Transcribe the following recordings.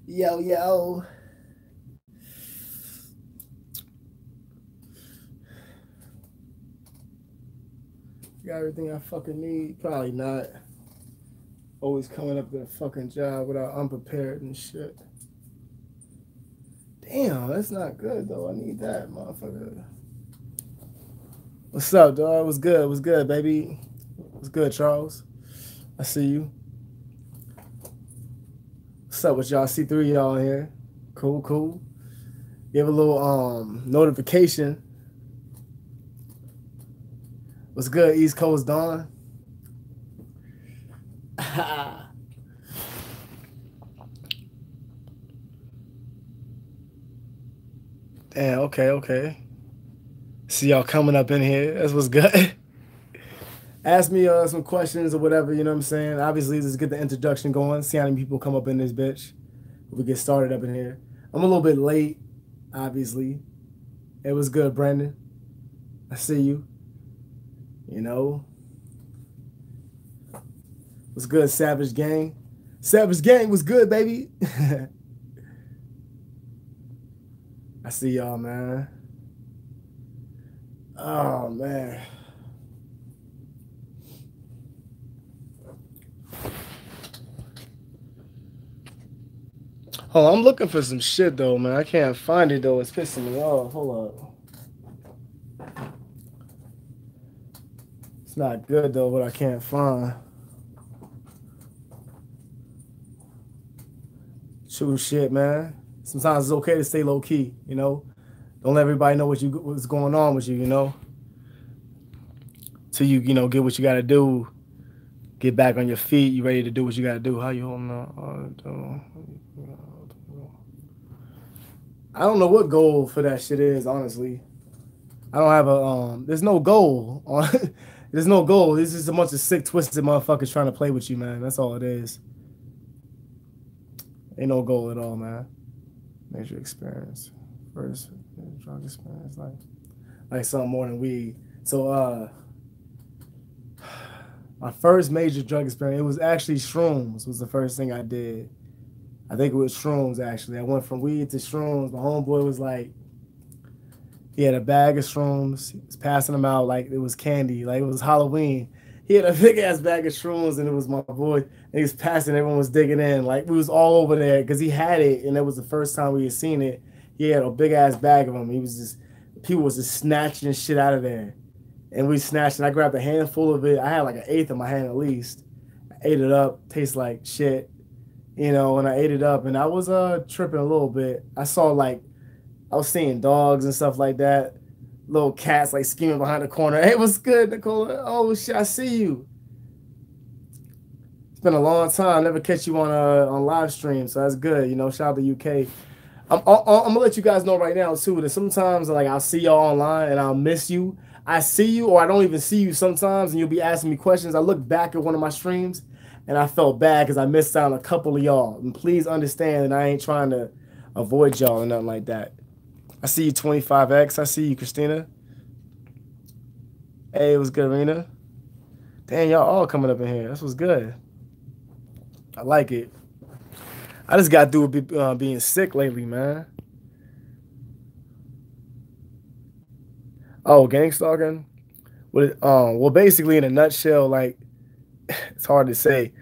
Yo, yo. Got everything I fucking need? Probably not. Always coming up to the fucking job without unprepared and shit. Damn, that's not good though. I need that, motherfucker. What's up, dog? What's good? What's good, baby? What's good, Charles? I see you. What's up with y'all? See three y'all in here. Cool, cool. Give a little notification. What's good, East Coast Dawn? Damn, okay, okay. See y'all coming up in here. That's what's good. Ask me some questions or whatever, you know what I'm saying? Obviously, let's get the introduction going. See how many people come up in this bitch. We get started up in here. I'm a little bit late, obviously. It was good, Brandon. I see you. You know. What's good, Savage Gang? Savage Gang was good, baby. I see y'all, man. Oh, man. Oh, I'm looking for some shit though, man. I can't find it though. It's pissing me off. Hold up. It's not good though, what I can't find. True shit, man. Sometimes it's okay to stay low key, you know. Don't let everybody know what's going on with you, you know. Till you know, get what you gotta do, get back on your feet, you ready to do what you gotta do. How you holding on? I don't know what goal for that shit is, honestly. I don't have a there's no goal on there's no goal. This is a bunch of sick twisted motherfuckers trying to play with you, man. That's all it is. Ain't no goal at all, man. Major experience. First drug experience, like something more than weed. So my first major drug experience, it was actually shrooms was the first thing I did. I think it was shrooms actually. I went from weed to shrooms. My homeboy was like, he had a bag of shrooms. He was passing them out like it was candy, like it was Halloween. He had a big ass bag of shrooms, and it was my boy. And he was passing. Everyone was digging in, like we was all over there because he had it, and it was the first time we had seen it. He had a big ass bag of them. He was just people was just snatching shit out of there, and we snatched. And I grabbed a handful of it. I had like an eighth in my hand at least. I ate it up. Tastes like shit, you know. And I ate it up, and I was tripping a little bit. I was seeing dogs and stuff like that. Little cats like scheming behind the corner. Hey, what's good, Nicole? Oh shit, I see you. It's been a long time. Never catch you on live stream, so that's good. You know, shout out to UK. I'm gonna let you guys know right now too that sometimes like I'll see y'all online and I'll miss you. I see you or I don't even see you sometimes, and you'll be asking me questions. I look back at one of my streams and I felt bad because I missed out on a couple of y'all. And please understand that I ain't trying to avoid y'all or nothing like that. I see you 25X. I see you, Christina. Hey, it was good, Rena. Damn, y'all all coming up in here. This was good. I like it. I just got through with being sick lately, man. Oh, gang stalking. Well, basically, in a nutshell, like it's hard to say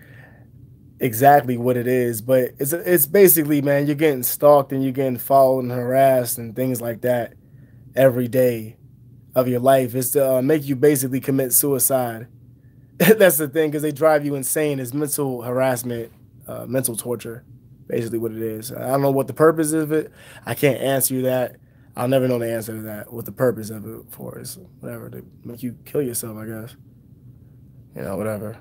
exactly what it is, but it's basically, man, you're getting stalked and you're getting followed and harassed and things like that every day of your life. It's to make you basically commit suicide. That's the thing, because they drive you insane. It's mental harassment, mental torture, basically what it is. I don't know what the purpose of it. I can't answer you that. I'll never know the answer to that. What the purpose of it for is whatever to make you kill yourself, I guess. You know, whatever.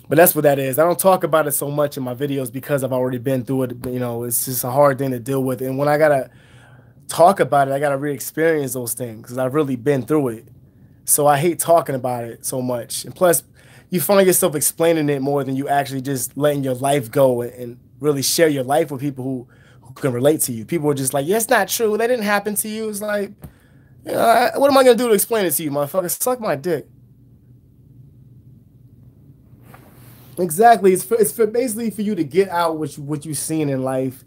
But that's what that is. I don't talk about it so much in my videos because I've already been through it. You know, it's just a hard thing to deal with. And when I gotta talk about it, I gotta re-experience those things because I've really been through it. So I hate talking about it so much. And plus, you find yourself explaining it more than you actually just letting your life go and really share your life with people who can relate to you. People are just like, yeah, it's not true. That didn't happen to you. It's like, you know, what am I going to do to explain it to you, motherfucker? Suck my dick. Exactly. It's for basically for you to get out what you've seen in life.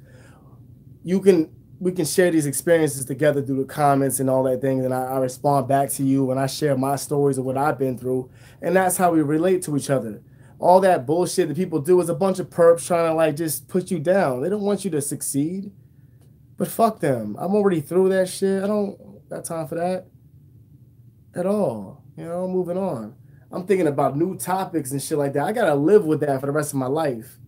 You can we can share these experiences together through the comments and all that things, and I respond back to you when I share my stories of what I've been through, and that's how we relate to each other. All that bullshit that people do is a bunch of perps trying to like just put you down. They don't want you to succeed. But fuck them. I'm already through that shit. I don't got time for that at all. You know, moving on. I'm thinking about new topics and shit like that. I gotta live with that for the rest of my life.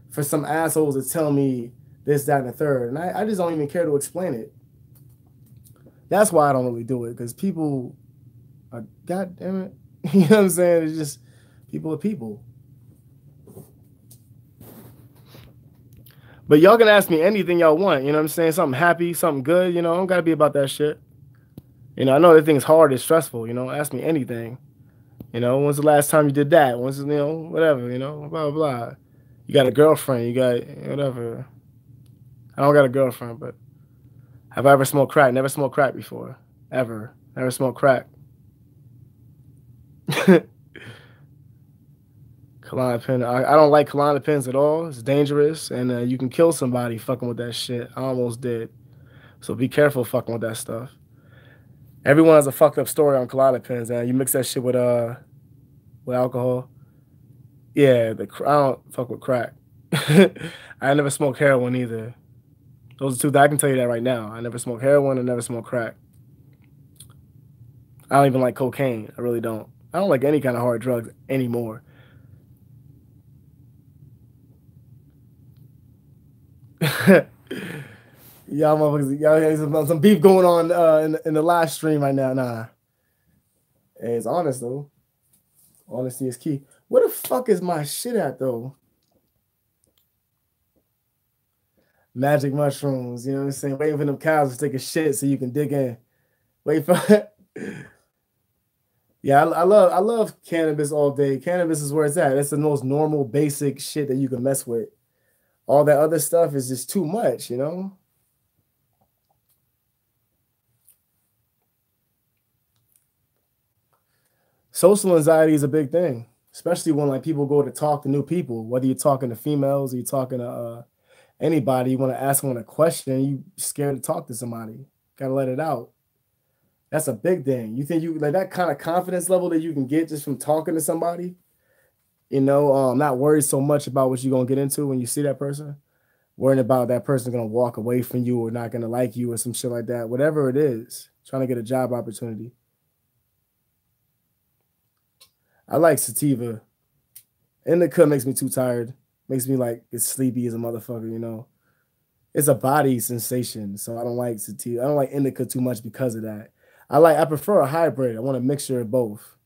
For some assholes to tell me this, that, and the third. And I just don't even care to explain it. That's why I don't really do it, because people are, god damn it. You know what I'm saying? It's just people are people. But y'all can ask me anything y'all want, you know what I'm saying? Something happy, something good, you know, I don't gotta be about that shit. You know, I know everything's hard, it's stressful, you know, ask me anything. You know, when's the last time you did that? When's, you know, whatever, you know, blah, blah, blah. You got a girlfriend, you got whatever. I don't got a girlfriend, but have I ever smoked crack? Never smoked crack before. Ever. Never smoked crack. Klonopin. I don't like Klonopins at all. It's dangerous, and you can kill somebody fucking with that shit. I almost did. So be careful fucking with that stuff. Everyone has a fucked up story on Klonopins, and you mix that shit with alcohol. Yeah, I don't fuck with crack. I never smoked heroin either. Those are two that I can tell you that right now. I never smoked heroin and never smoked crack. I don't even like cocaine. I really don't. I don't like any kind of hard drugs anymore. Y'all motherfuckers, y'all have some beef going on in the live stream right now. Nah. Hey, it's honest though. Honesty is key. Where the fuck is my shit at though? Magic mushrooms, you know what I'm saying? Waiting for them cows to take a shit so you can dig in. Wait for it. Yeah, I love cannabis all day. Cannabis is where it's at. It's the most normal, basic shit that you can mess with. All that other stuff is just too much, you know? Social anxiety is a big thing, especially when like people go to talk to new people, whether you're talking to females or you're talking to anybody, you want to ask them a question, you scared to talk to somebody. Gotta let it out. That's a big thing. You think you like that kind of confidence level that you can get just from talking to somebody? You know, not worried so much about what you're gonna get into when you see that person, worrying about that person gonna walk away from you or not gonna like you or some shit like that. Whatever it is, trying to get a job opportunity. I like sativa. Indica makes me too tired. Makes me like it's sleepy as a motherfucker, you know. It's a body sensation, so I don't like sativa. I don't like indica too much because of that. I prefer a hybrid. I want a mixture of both.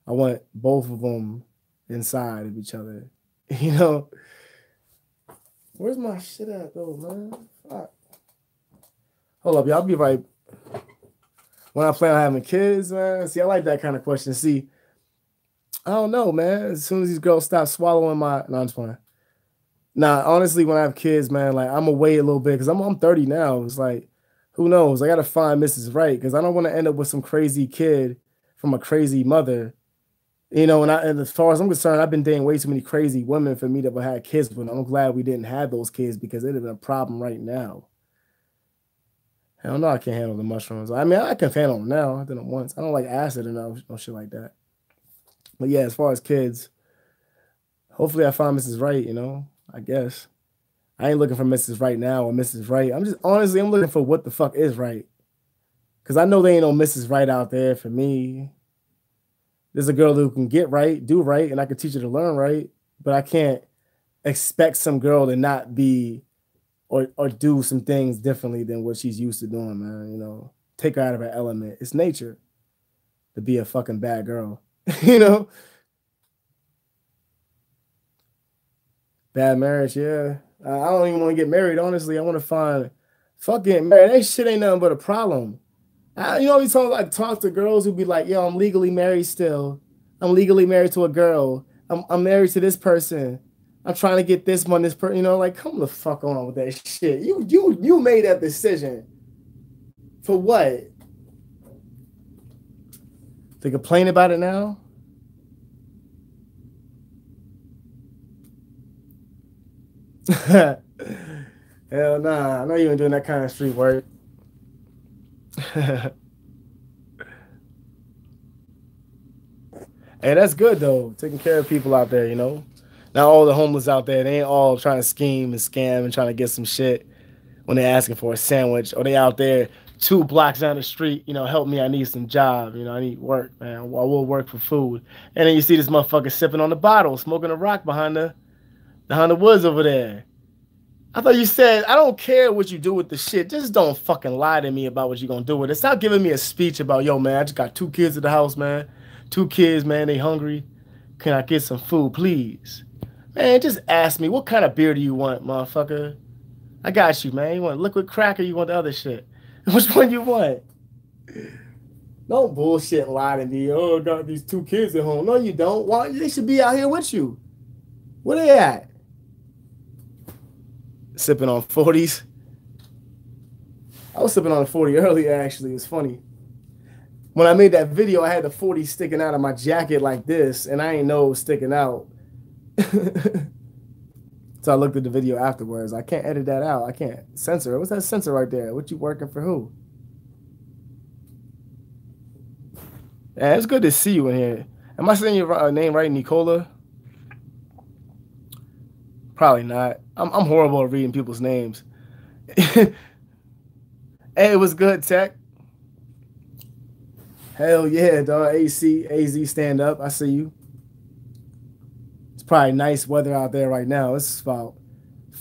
I want both of them inside of each other. You know? Where's my shit at though, man? Fuck. Hold up, y'all. I'll be right. When I plan on having kids, man. See, I like that kind of question. See, I don't know, man. As soon as these girls stop swallowing my, no, I'm just playing. Nah, honestly, when I have kids, man, like I'm gonna wait a little bit because I'm 30 now. It's like, who knows? I gotta find Mrs. Right because I don't want to end up with some crazy kid from a crazy mother. You know, and as far as I'm concerned, I've been dating way too many crazy women for me to have had kids with. I'm glad we didn't have those kids because it'd have been a problem right now. Hell no, I can't handle the mushrooms. I mean, I can handle them now. I did them once. I don't like acid and no shit like that. But yeah, as far as kids, hopefully I find Mrs. Right, you know, I guess. I ain't looking for Mrs. Right now or Mrs. Right. I'm looking for what the fuck is right. Because I know there ain't no Mrs. Right out there for me. There's a girl who can get right, do right, and I can teach her to learn right. But I can't expect some girl to not be or do some things differently than what she's used to doing, man. You know, take her out of her element. It's nature to be a fucking bad girl. You know? Bad marriage, yeah. I don't even want to get married, honestly. I want to find fucking married. That shit ain't nothing but a problem. You know, these times I talk to girls who be like, yo, I'm legally married still. I'm legally married to a girl. I'm married to this person. I'm trying to get this one, this person, you know, like, come the fuck on with that shit. You made that decision. For what? To complain about it now? Hell nah, I know you ain't doing that kind of street work. Hey, that's good though. Taking care of people out there, you know. Not all the homeless out there. They ain't all trying to scheme and scam and trying to get some shit when they're asking for a sandwich, or they out there 2 blocks down the street, you know, help me, I need some job, you know, I need work, man. I will work for food. And then you see this motherfucker sipping on the bottle, smoking a rock behind the woods over there. I thought you said, I don't care what you do with the shit. Just don't fucking lie to me about what you're gonna do with it. Stop giving me a speech about, yo, man, I just got 2 kids at the house, man. 2 kids, man, they hungry. Can I get some food, please? Man, just ask me, what kind of beer do you want, motherfucker? I got you, man. You want liquid crack or you want the other shit? Which one you want? Don't bullshit lie to me. Oh, I got these 2 kids at home. No, you don't. Why? They should be out here with you. Where they at? Sipping on 40s. I was sipping on a 40 earlier, actually. It's funny. When I made that video, I had the 40 sticking out of my jacket like this, and I ain't know it was sticking out. So I looked at the video afterwards. I can't edit that out. I can't censor it. What's that censor right there? What you working for who? Yeah, it's good to see you in here. Am I saying your name right, Nicola? Probably not. I'm horrible at reading people's names. Hey, it was good, Tech. Hell yeah, dog. AZ, stand up. I see you. It's probably nice weather out there right now. It's about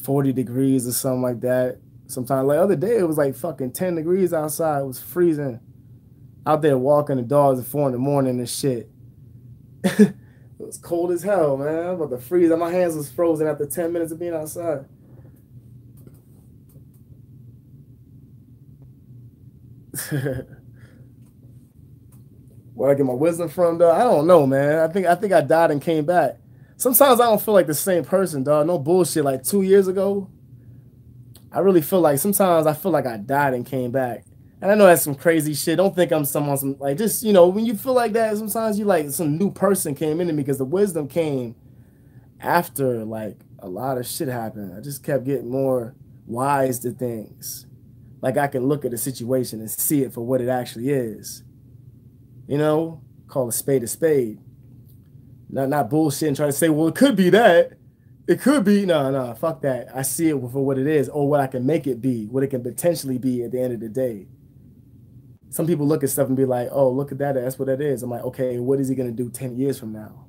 40 degrees or something like that. Sometimes, like the other day, it was like fucking 10 degrees outside. It was freezing. Out there walking the dogs at 4 in the morning and shit. It was cold as hell, man. I was about to freeze. My hands was frozen after 10 minutes of being outside. Where I get my wisdom from, though? I don't know, man. I think I died and came back. Sometimes I don't feel like the same person, dog. No bullshit. Like 2 years ago, I really feel like sometimes I feel like I died and came back. And I know that's some crazy shit. Don't think I'm some like just, you know, when you feel like that, sometimes you like some new person came into me because the wisdom came after like a lot of shit happened. I just kept getting more wise to things. Like I can look at the situation and see it for what it actually is. You know, call a spade a spade. Not bullshit and try to say, well, it could be that. It could be. No, fuck that. I see it for what it is or what I can make it be, what it can potentially be at the end of the day. Some people look at stuff and be like, oh, look at that. That's what it is. I'm like, okay, what is he going to do 10 years from now?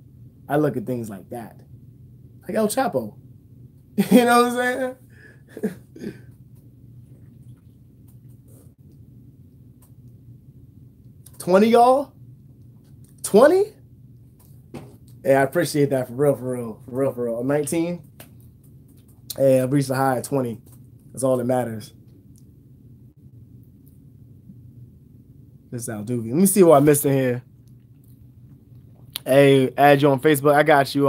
I look at things like that. Like El Chapo. You know what I'm saying? 20, y'all? 20? Hey, I appreciate that for real. I'm 19. Hey, I've reached a high of 20. That's all that matters. This is Alduvi. Let me see what I missed in here. Hey, add you on Facebook. I got you.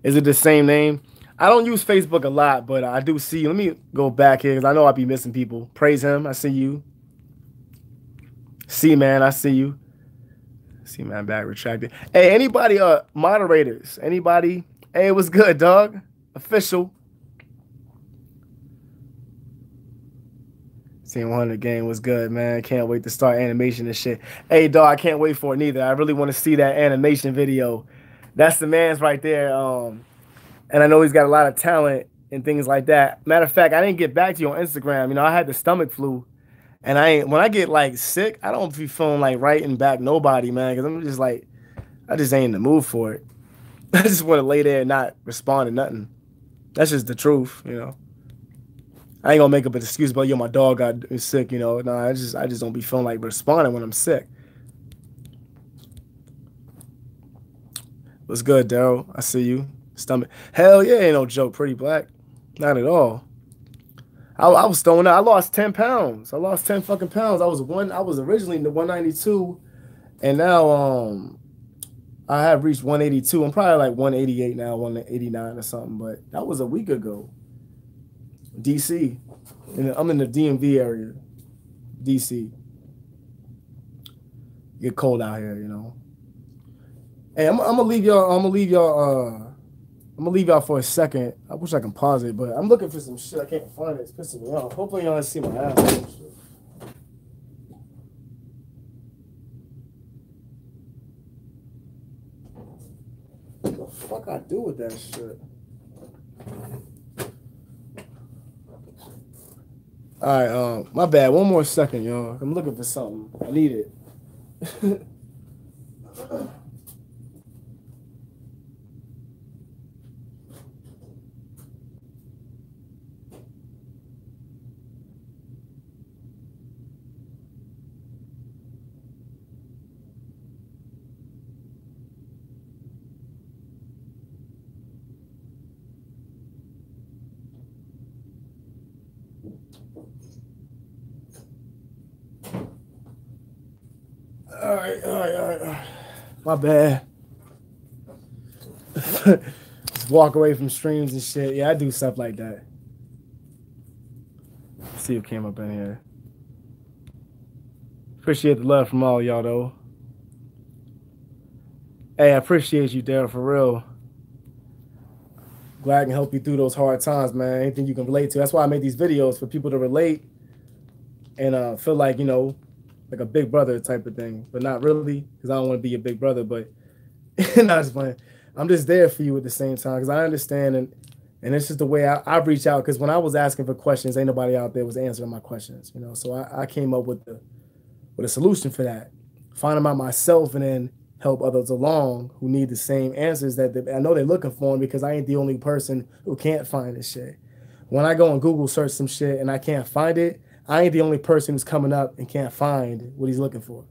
Is it the same name? I don't use Facebook a lot, but I do see. Let me go back here because I know I'll be missing people. Praise him. I see you. See, man, I see you. See, man, back retracted. Hey, anybody, moderators? Anybody? Hey, what's good, dog? Official. Team 100 game was good, man. Can't wait to start animation and shit. Hey, dog, I can't wait for it neither. I really want to see that animation video. That's the man's right there. And I know he's got a lot of talent and things like that. Matter of fact, I didn't get back to you on Instagram. You know, I had the stomach flu. And when I get like sick, I don't be feeling like writing back nobody, man. Because I'm just like, I just ain't in the mood for it. I just want to lay there and not respond to nothing. That's just the truth, you know. I ain't gonna make up an excuse about, yo, my dog got sick, you know. No, I just don't be feeling like responding when I'm sick. What's good, Daryl? I see you. Stomach. Hell yeah, ain't no joke, Pretty Black. Not at all. I was throwing out. I lost 10 pounds. I lost 10 fucking pounds. I was originally in the 192, and now I have reached 182. I'm probably like 188 now, 189 or something. But that was a week ago. DC. I'm in the DMV area. DC. Get cold out here, you know. Hey, I'm gonna leave y'all. I'm I'm gonna leave y'all for a second. I wish I can pause it, but I'm looking for some shit. I can't find it. It's pissing me off. Hopefully y'all see my ass. What the fuck I do with that shit? All right, my bad. One more second, y'all. I'm looking for something. I need it. All right. My bad. Just walk away from streams and shit. Yeah, I do stuff like that. Let's see who came up in here. Appreciate the love from all y'all, though. Hey, I appreciate you, Daryl, for real. Glad I can help you through those hard times, man. Anything you can relate to. That's why I make these videos, for people to relate and feel like, you know, like a big brother type of thing. But not really, because I don't want to be a big brother, but not just playing. I'm just there for you at the same time, because I understand, and it's just the way I reach out, because when I was asking for questions, ain't nobody out there was answering my questions, you know. So I came up with a solution for that. Find them out myself and then help others along who need the same answers that I know they're looking for them, because I ain't the only person who can't find this shit. When I go on Google search some shit and I can't find it, I ain't the only person who's coming up and can't find what he's looking for.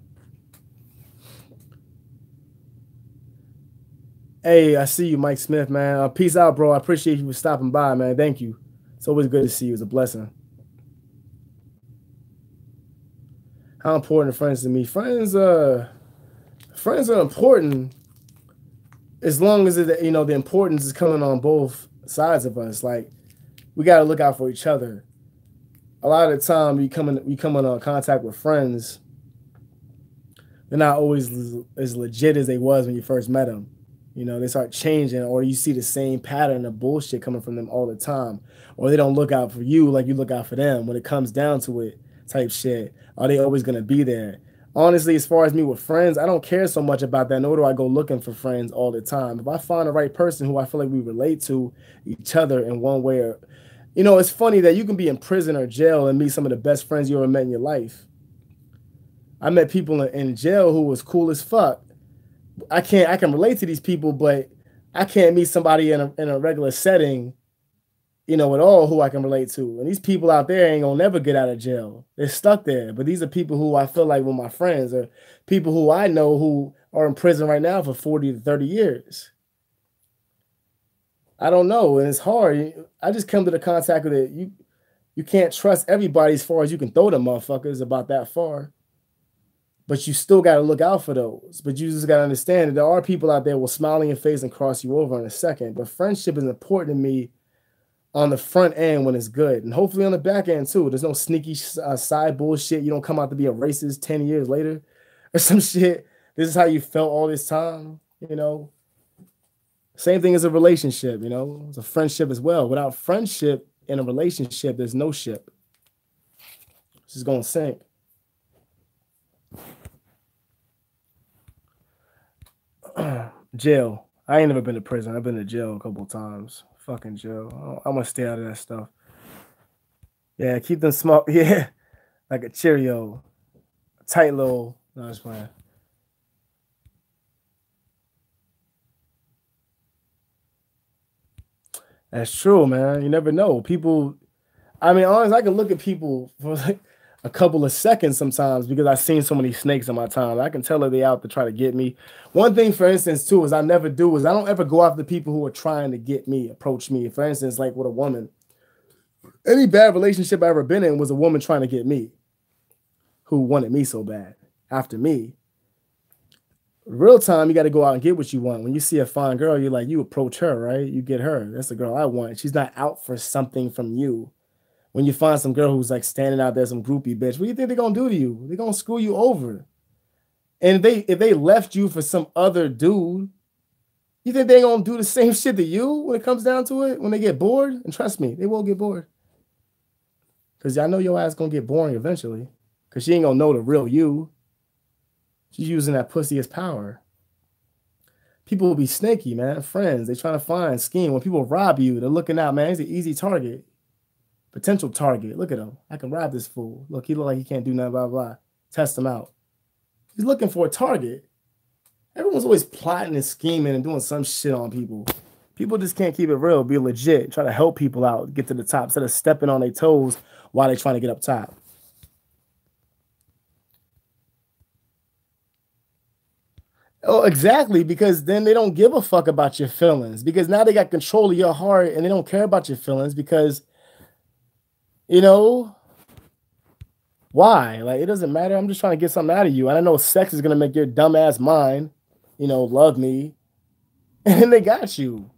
Hey, I see you, Mike Smith, man. Peace out, bro. I appreciate you for stopping by, man. Thank you. It's always good to see you. It's a blessing. How important are friends to me? Friends are important as long as it, you know, the importance is coming on both sides of us. Like, we got to look out for each other. A lot of the time, you come in contact with friends, they're not always as legit as they was when you first met them. You know, they start changing, or you see the same pattern of bullshit coming from them all the time, or they don't look out for you like you look out for them when it comes down to it type shit. Are they always going to be there? Honestly, as far as me with friends, I don't care so much about that, nor do I go looking for friends all the time. If I find the right person who I feel like we relate to each other in one way, or, you know, it's funny that you can be in prison or jail and meet some of the best friends you ever met in your life. I met people in jail who was cool as fuck. I can relate to these people, but I can't meet somebody in a regular setting, you know, at all, who I can relate to. And these people out there ain't gonna never get out of jail. They're stuck there. But these are people who I feel like were my friends, or people who I know who are in prison right now for 40 to 30 years. I don't know, and it's hard. I just come to the contact with it. You can't trust everybody as far as you can throw them motherfuckers about that far. But you still got to look out for those. But you just got to understand that there are people out there who will smile in your face and cross you over in a second. But friendship is important to me on the front end when it's good. And hopefully on the back end too. There's no sneaky side bullshit. You don't come out to be a racist 10 years later or some shit. This is how you felt all this time, you know. Same thing as a relationship, you know. It's a friendship as well. Without friendship in a relationship, there's no ship. It's just going to sink. Jail. I ain't never been to prison. I've been to jail a couple of times. Fucking jail. I'm gonna stay out of that stuff. Yeah, keep them small. Yeah, like a Cheerio, a tight little. No, just playing. That's true, man. You never know. People. I mean, honestly, I can look at people for like a couple of seconds sometimes because I've seen so many snakes in my time. I can tell that they out to try to get me. One thing, for instance, too, is I don't ever go after people who are trying to get me, approach me. For instance, like with a woman. Any bad relationship I ever been in was a woman trying to get me, who wanted me so bad after me. Real time, you got to go out and get what you want. When you see a fine girl, you're like, you approach her, right? You get her. That's the girl I want. She's not out for something from you. When you find some girl who's like standing out there, some groupie bitch, what do you think they're gonna do to you? They're gonna screw you over. And if they left you for some other dude, You think they gonna do the same shit to you when it comes down to it? When they get bored? And trust me, they will get bored. Because I know your ass gonna get boring eventually. Because she ain't gonna know the real you. She's using that pussy as power. People will be snaky, man. Friends, they trying to find, scheme. When people rob you, they're looking out, man. He's an easy target. Potential target. Look at him. I can rob this fool. Look, he look like he can't do nothing, blah, blah. Test him out. He's looking for a target. Everyone's always plotting and scheming and doing some shit on people. People just can't keep it real, be legit, try to help people out, get to the top, instead of stepping on their toes while they're trying to get up top. Oh, exactly, because then they don't give a fuck about your feelings, because now they got control of your heart and they don't care about your feelings because, you know, why? Like, it doesn't matter. I'm just trying to get something out of you. And I know sex is going to make your dumb ass mind, you know, love me. And they got you.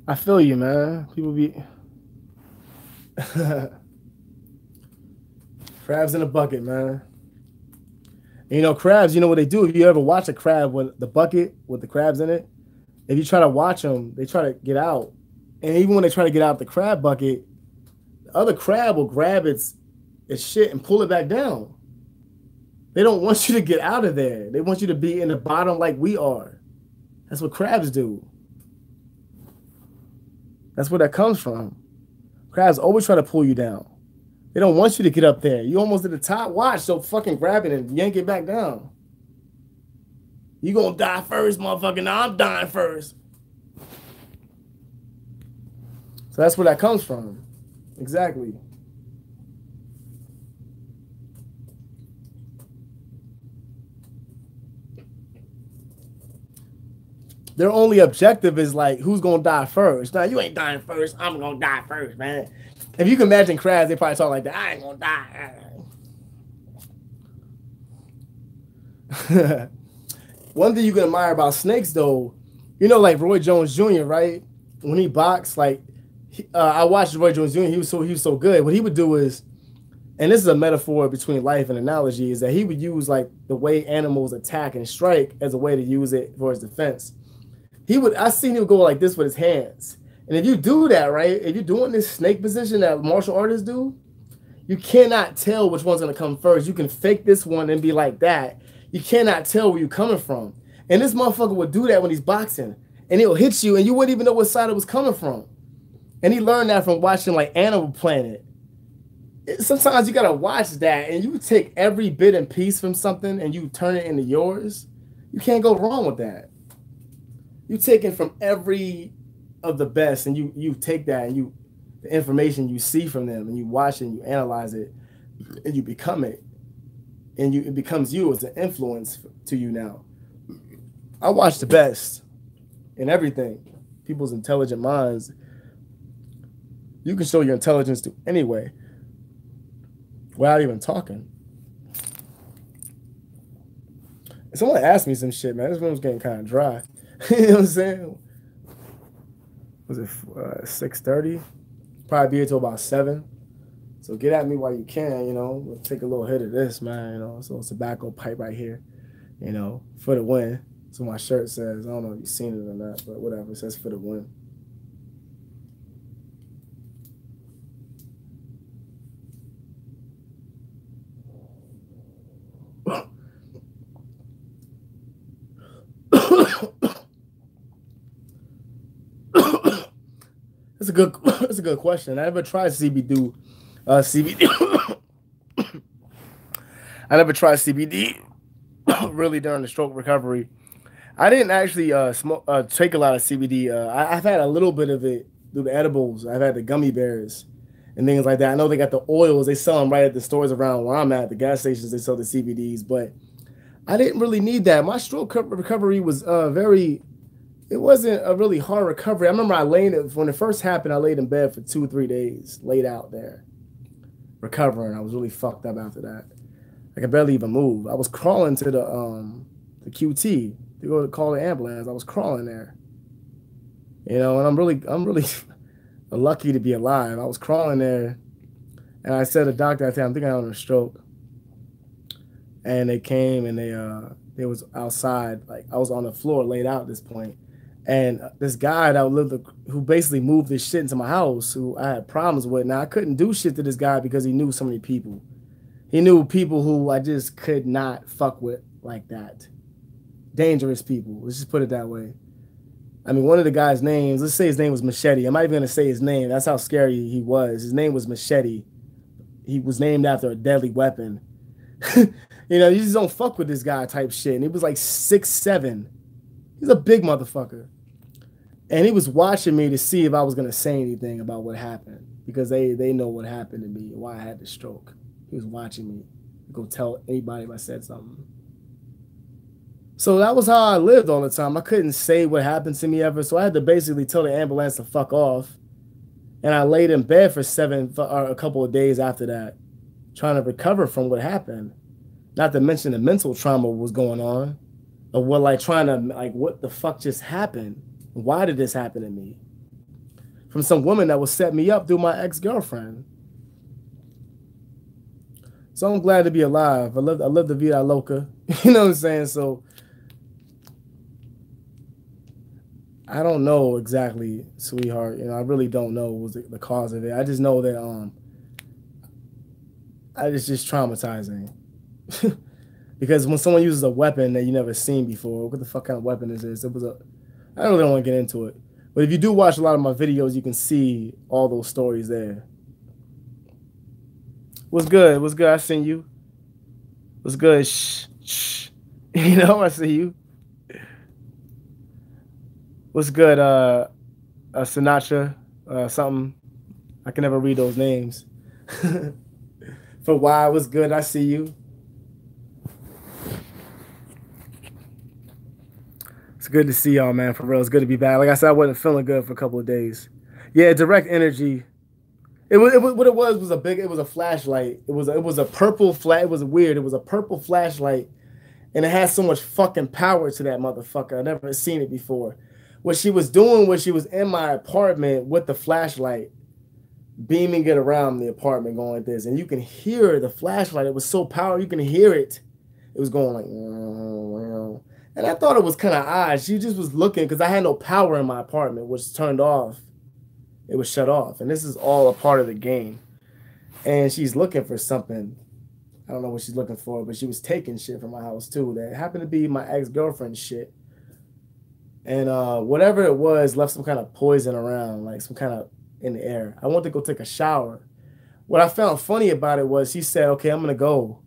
I feel you, man. People be crabs in a bucket, man. And, you know, crabs, you know what they do? If you ever watch a crab with the bucket with the crabs in it, if you try to watch them, they try to get out. And even when they try to get out the crab bucket, the other crab will grab its shit and pull it back down. They don't want you to get out of there. They want you to be in the bottom like we are. That's what crabs do. That's where that comes from. Crabs always try to pull you down. They don't want you to get up there. You almost at the top. Watch, so fucking grab it and yank it back down. You gonna die first, motherfucker. Now I'm dying first. So that's where that comes from. Exactly. Their only objective is like, who's gonna die first? Now you ain't dying first. I'm gonna die first, man. If you can imagine crabs, they probably talk like that. I ain't gonna die. One thing you can admire about snakes, though, you know, like Roy Jones Jr., right? When he boxed, like I watched Roy Jones Jr. He was so good. What he would do is, and this is a metaphor between life and analogy, is that he would use like the way animals attack and strike as a way to use it for his defense. I seen him go like this with his hands. And if you do that, right, if you're doing this snake position that martial artists do, you cannot tell which one's gonna come first. You can fake this one and be like that. You cannot tell where you're coming from. And this motherfucker would do that when he's boxing. And he'll hit you and you wouldn't even know what side it was coming from. And he learned that from watching like Animal Planet. Sometimes you gotta watch that and you take every bit and piece from something and you turn it into yours. You can't go wrong with that. You take it from every of the best and you take that and the information you see from them and you watch it and you analyze it and you become it. And it becomes you as an influence to you now. I watch the best in everything. People's intelligent minds. You can show your intelligence to anyway without even talking. Someone asked me some shit, man. This room's getting kind of dry. You know what I'm saying? Was it 6:30? Probably be here till about 7. So get at me while you can, you know. We'll take a little hit of this, man, you know. So tobacco pipe right here, you know, for the win. So my shirt says, I don't know if you've seen it or not, but whatever. It says for the win. That's a good question. I never tried CBD. I never tried CBD really during the stroke recovery. I didn't actually take a lot of CBD. I've had a little bit of it through the edibles. I've had the gummy bears and things like that. I know they got the oils. They sell them right at the stores around where I'm at. The gas stations, they sell the CBDs. But I didn't really need that. My stroke recovery was it wasn't a really hard recovery. I remember when it first happened, I laid in bed for 2-3 days, laid out there, recovering. I was really fucked up after that. I could barely even move. I was crawling to the QT to go to call the ambulance. I was crawling there, you know. And I'm really lucky to be alive. I was crawling there, and I said to the doctor, I said, I'm thinking I'm having a stroke. And they came and they was outside, like I was on the floor laid out at this point. And this guy that lived, who basically moved this shit into my house, who I had problems with. Now I couldn't do shit to this guy because he knew so many people. He knew people who I just could not fuck with like that. Dangerous people. Let's just put it that way. I mean, one of the guy's names, let's say his name was Machete. I'm not even going to say his name. That's how scary he was. His name was Machete. He was named after a deadly weapon. You know, you just don't fuck with this guy type shit. And he was like 6'7". He's a big motherfucker. And he was watching me to see if I was going to say anything about what happened. Because they know what happened to me and why I had the stroke. He was watching me. Go tell anybody if I said something. So that was how I lived all the time. I couldn't say what happened to me ever. So I had to basically tell the ambulance to fuck off. And I laid in bed for a couple of days after that, trying to recover from what happened. Not to mention the mental trauma was going on. Of what, like, trying to, like, what the fuck just happened? Why did this happen to me? From some woman that would set me up through my ex-girlfriend. So I'm glad to be alive. I love the vida loca. You know what I'm saying? So I don't know exactly, sweetheart. You know, I really don't know what was the cause of it. I just know that it's just traumatizing. Because when someone uses a weapon that you never seen before, what the fuck kind of weapon is this? I really don't want to get into it. But if you do watch a lot of my videos, you can see all those stories there. What's good? What's good? I seen you. What's good? Shh, shh. You know, I see you. What's good? Sinatra, something. I can never read those names. For why? What's good? I see you. It's good to see y'all, man. For real, it's good to be back. Like I said, I wasn't feeling good for a couple of days. Yeah, direct energy. It was what it was a flashlight. It was a purple flat. It was weird. It was a purple flashlight, and it had so much fucking power to that motherfucker. I never seen it before. What she was doing was she was in my apartment with the flashlight, beaming it around the apartment, going like this, and you can hear the flashlight. It was so powerful, you can hear it. It was going like, and I thought it was kind of odd. She just was looking because I had no power in my apartment, which turned off. It was shut off, and this is all a part of the game. And she's looking for something. I don't know what she's looking for, but she was taking shit from my house too. That happened to be my ex-girlfriend's shit. And whatever it was left some kind of poison around, like some kind of in the air. I went to go take a shower. What I found funny about it was she said, okay, I'm going to go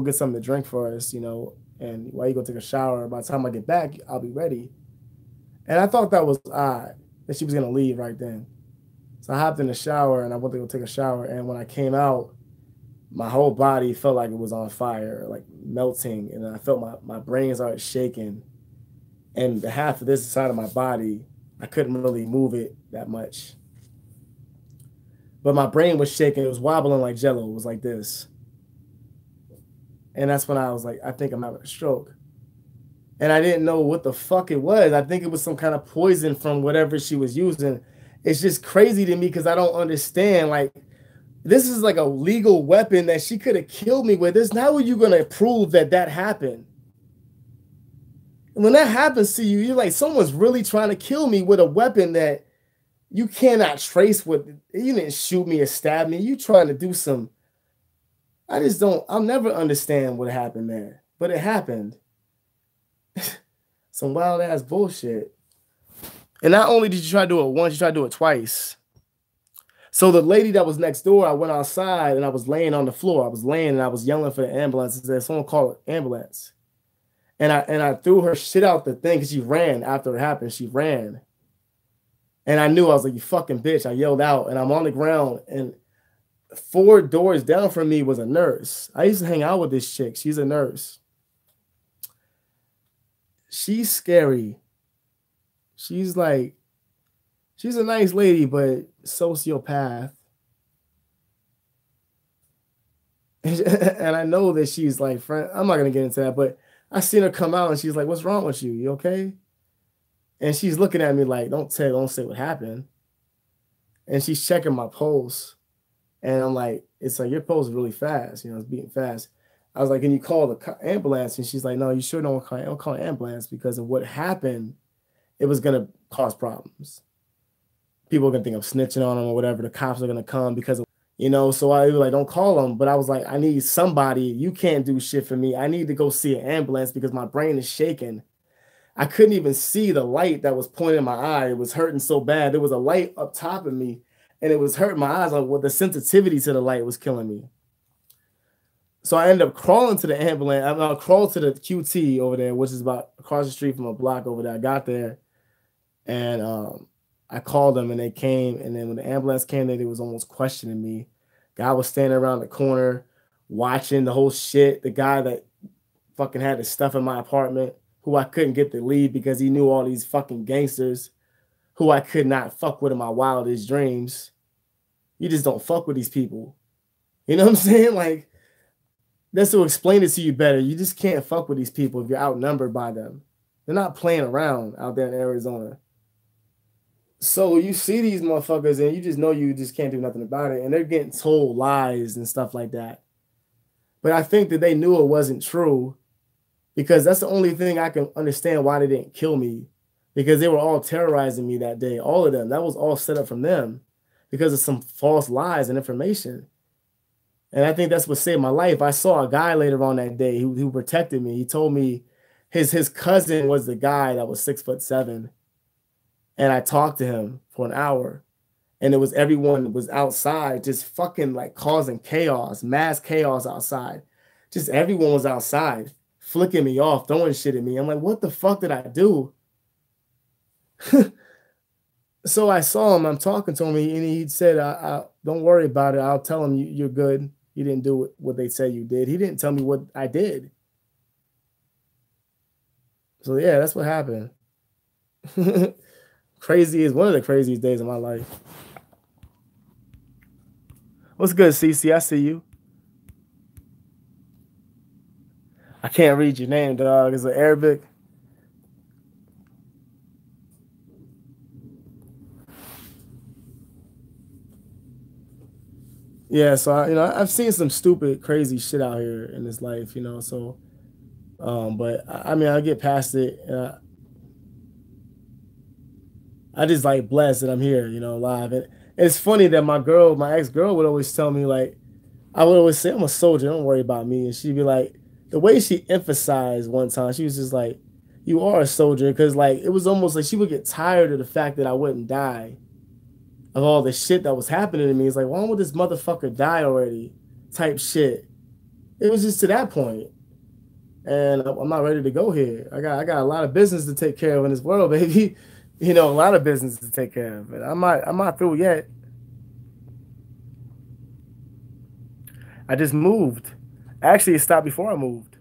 get something to drink for us, you know, and while you go take a shower, by the time I get back, I'll be ready. And I thought that was odd that she was going to leave right then. So I hopped in the shower and I went to go take a shower. And when I came out, my whole body felt like it was on fire, like melting. And I felt my brain started shaking. And the half of this side of my body, I couldn't really move it that much. But my brain was shaking. It was wobbling like jello. It was like this. And that's when I was like, I think I'm having a stroke. And I didn't know what the fuck it was. I think it was some kind of poison from whatever she was using. It's just crazy to me because I don't understand. Like, this is like a legal weapon that she could have killed me with. There's how are you going to prove that that happened? And when that happens to you, you're like, someone's really trying to kill me with a weapon that you cannot trace what. You didn't shoot me or stab me. You trying to do some. I just don't. I'll never understand what happened there. But it happened. Some wild ass bullshit. And not only did you try to do it once, you tried to do it twice. So the lady that was next door, I went outside and I was laying on the floor. I was laying and I was yelling for the ambulance. I said, someone call an ambulance. And I threw her shit out the thing because she ran after it happened. She ran. And I knew, I was like, you fucking bitch. I yelled out and I'm on the ground. And 4 doors down from me was a nurse. I used to hang out with this chick. She's a nurse. She's scary. She's like, she's a nice lady, but sociopath. And I know that she's like, friend, I'm not going to get into that, but I seen her come out and she's like, what's wrong with you? You okay? And she's looking at me like, don't say what happened. and she's checking my pulse, and I'm like, it's like your pulse is really fast, you know, it's beating fast. I was like, can you call the ambulance? And she's like, no, you sure don't call an ambulance because of what happened. It was gonna cause problems. People are gonna think I'm snitching on them or whatever. The cops are gonna come because of, you know. So I was like, don't call them. But I was like, I need somebody. You can't do shit for me. I need to go see an ambulance because my brain is shaking. I couldn't even see the light that was pointing in my eye. It was hurting so bad. There was a light up top of me, and it was hurting my eyes. Like, well, the sensitivity to the light was killing me. So I ended up crawling to the ambulance. I crawled to the QT over there, which is about across the street from a block over there. I got there, and I called them, and they came. And then when the ambulance came, they was almost questioning me. Guy was standing around the corner, watching the whole shit. The guy that fucking had the stuff in my apartment, who I couldn't get to leave because he knew all these fucking gangsters, who I could not fuck with in my wildest dreams. You just don't fuck with these people. You know what I'm saying? Like, that's to explain it to you better. You just can't fuck with these people if you're outnumbered by them. They're not playing around out there in Arizona. So you see these motherfuckers and you just know you just can't do nothing about it. And they're getting told lies and stuff like that. But I think that they knew it wasn't true because that's the only thing I can understand why they didn't kill me, because they were all terrorizing me that day. All of them. That was all set up from them because of some false lies and information. And I think that's what saved my life. I saw a guy later on that day who protected me. He told me his cousin was the guy that was 6'7". And I talked to him for an hour. And it was everyone was outside just fucking like causing chaos, mass chaos outside. Just everyone was outside flicking me off, throwing shit at me. I'm like, what the fuck did I do? So I saw him, I'm talking to him, and he said, I don't worry about it. I'll tell him you're good. You didn't do what they say you did. He didn't tell me what I did. So yeah, that's what happened. Crazy is one of the craziest days of my life. What's good, CC? I see you. I can't read your name, dog. Is it Arabic? Yeah, so I've seen some stupid, crazy shit out here in this life, So, but I mean, I get past it. I just like blessed that I'm here, alive. And it's funny that my ex-girl would always tell me, like, I would always say, I'm a soldier, don't worry about me. And she'd be like, the way she emphasized one time, she was just like, you are a soldier. Because, like, it was almost like she would get tired of the fact that I wouldn't die, of all the shit that was happening to me. It's like, why would this motherfucker die already? Type shit. It was just to that point. And I'm not ready to go here. I got a lot of business to take care of in this world, baby. A lot of business to take care of. But I'm not through yet. I just moved. Actually, it stopped before I moved.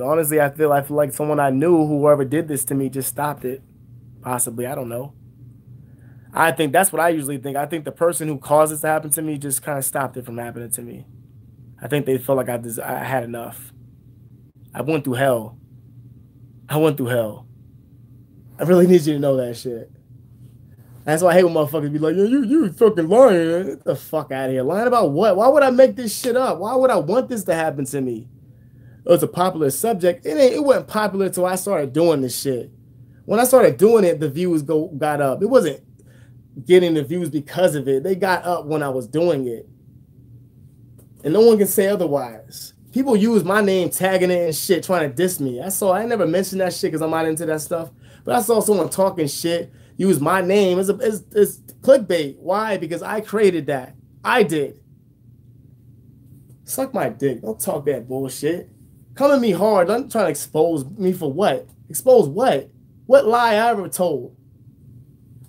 Honestly, I feel like someone I knew, whoever did this to me, just stopped it. Possibly, I don't know. I think that's what I usually think. I think the person who caused this to happen to me just kind of stopped it from happening to me. I think they felt like I had enough. I went through hell. I I really need you to know that shit. That's why I hate when motherfuckers be like, you fucking lying. Get the fuck out of here. Lying about what? Why would I make this shit up? Why would I want this to happen to me? It was a popular subject. It wasn't popular until I started doing this shit. When I started doing it, the views got up. It wasn't getting the views because of it. They got up when I was doing it. And no one can say otherwise. People use my name, tagging it and shit, trying to diss me. I never mentioned that shit because I'm not into that stuff. But I saw someone talking shit, use my name. It's clickbait. Why? Because I created that. I did. Suck my dick. Don't talk that bullshit. Come at me hard. Don't try to expose me for what? Expose what? What lie I ever told?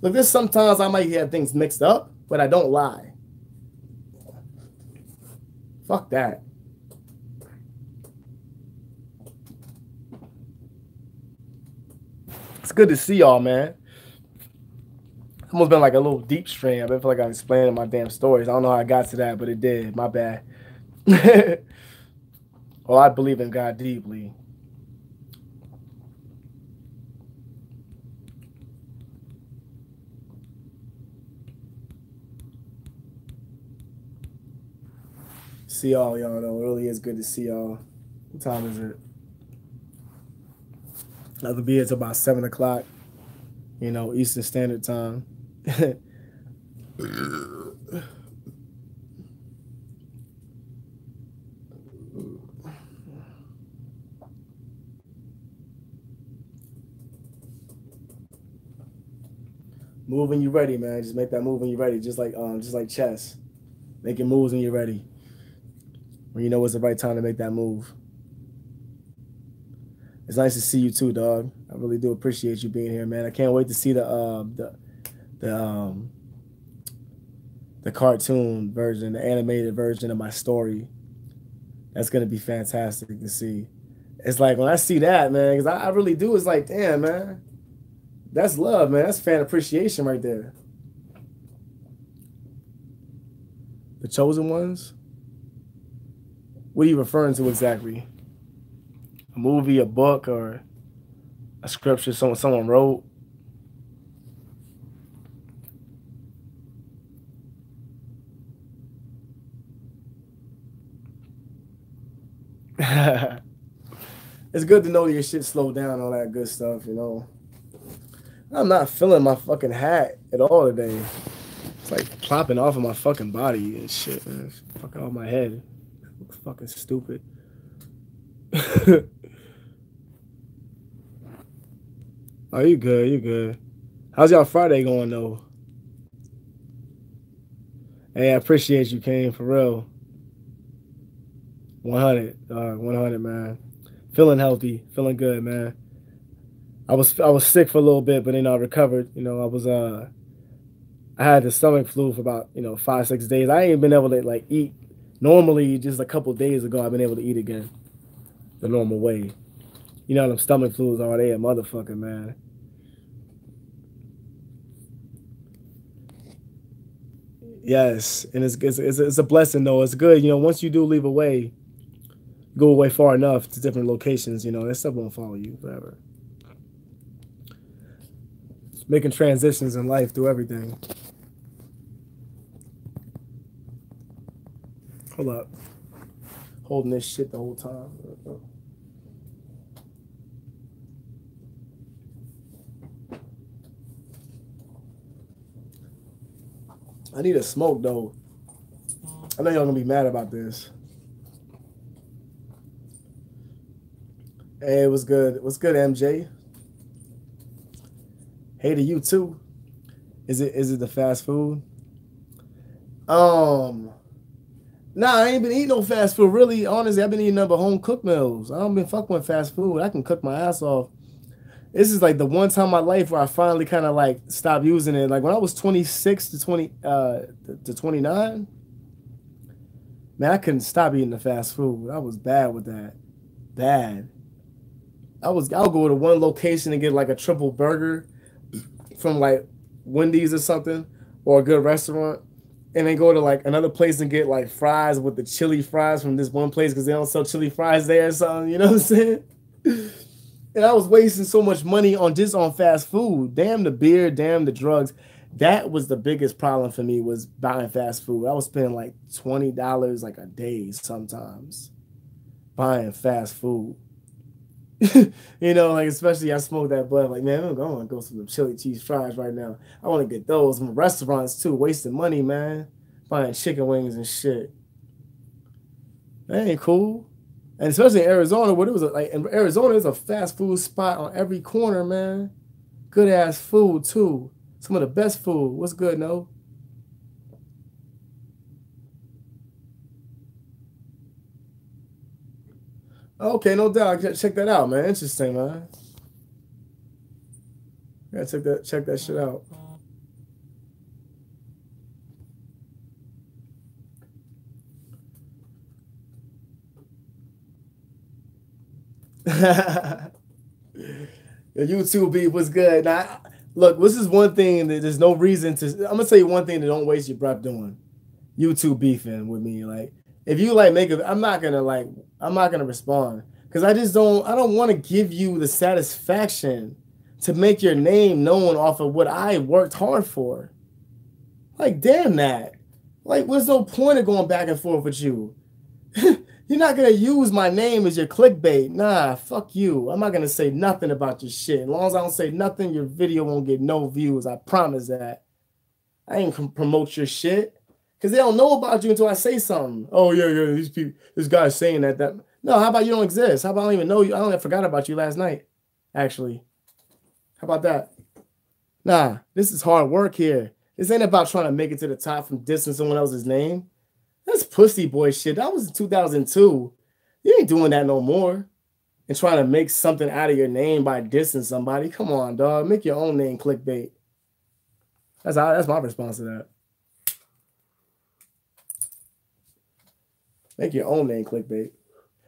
Look, there's sometimes I might have things mixed up, but I don't lie. Fuck that. It's good to see y'all, man. It's almost been like a little deep stream. I feel like I'm explaining my damn stories. I don't know how I got to that, but it did. My bad. Well, I believe in God deeply. See all y'all though. It really is good to see y'all. What time is it? I'll be here till about 7 o'clock. You know, Eastern Standard Time. Move when you're ready, man. Just make that move when you're ready. Just like chess. Making moves when you're ready. When you know it's the right time to make that move. It's nice to see you too, dog. I really do appreciate you being here, man. I can't wait to see the cartoon version, the animated version of my story. That's gonna be fantastic to see. It's like when I see that, man, because I really do. It's like, damn, man, that's love, man. That's fan appreciation right there. The Chosen Ones. What are you referring to exactly? A movie, a book, or a scripture someone wrote? It's good to know your shit slowed down, all that good stuff, you know. I'm not feeling my fucking hat at all today. It's like plopping off of my fucking body and shit, man. It's fucking off my head. It looks fucking stupid. Oh, you good, you good. How's y'all Friday going though? Hey, I appreciate you, Kane, for real. 100, 100, man. Feeling healthy, feeling good, man. I was sick for a little bit, but then I recovered. You know, I had the stomach flu for about 5 6 days. I ain't been able to like eat normally. Just a couple days ago, I've been able to eat again the normal way. You know, them stomach flus are they a motherfucker, man. Yes, and it's a blessing though. It's good, once you do leave away, go away far enough to different locations, that stuff won't follow you forever. Making transitions in life through everything. Hold up. Holding this shit the whole time. I need a smoke though. I know y'all gonna be mad about this. Hey, what's good? What's good, MJ? Hey to you too. Is it the fast food? Nah, I ain't been eating no fast food. Really, honestly, I've been eating nothing but home cooked meals. I don't been fucking with fast food. I can cook my ass off. This is like the one time in my life where I finally kind of like stopped using it. Like when I was 26 to 29, man, I couldn't stop eating the fast food. I was bad with that. Bad. I'll go to one location and get like a triple burger from like Wendy's or something, or a good restaurant, and then go to like another place and get like fries with the chili fries from this one place because they don't sell chili fries there or something. You know what I'm saying? And I was wasting so much money on fast food. Damn the beer, damn the drugs. That was the biggest problem for me, was buying fast food. I was spending like $20 like a day sometimes buying fast food. Like especially I smoke that bud. Like, man, I'm going to go some chili cheese fries right now. I want to get those from restaurants too. Wasting money, man. Buying chicken wings and shit. That ain't cool. And especially in Arizona, where it was like in Arizona, there's a fast food spot on every corner, man. Good ass food too. Some of the best food. What's good, no? Okay, no doubt. Check that out, man. Interesting, man. Yeah, check that shit out. The YouTube beat was good. Now, look, this is one thing that there's no reason to. I'm gonna tell you one thing that don't waste your breath doing. YouTube beefing with me, like if you like make a, I'm not gonna respond because I don't want to give you the satisfaction to make your name known off of what I worked hard for. Like, damn that. Like, what's no point of going back and forth with you? You're not gonna use my name as your clickbait. Nah, fuck you. I'm not gonna say nothing about your shit. As long as I don't say nothing, your video won't get no views. I promise that. I ain't promote your shit. Because they don't know about you until I say something. Oh, yeah, these people, this guy's saying that. No, how about you don't exist? How about I don't even know you? I forgot about you last night, actually. How about that? Nah, this is hard work here. This ain't about trying to make it to the top from dissing someone else's name. That's pussy boy shit. That was in 2002. You ain't doing that no more. And trying to make something out of your name by dissing somebody. Come on, dog. Make your own name clickbait. That's my response to that. Make your own name clickbait.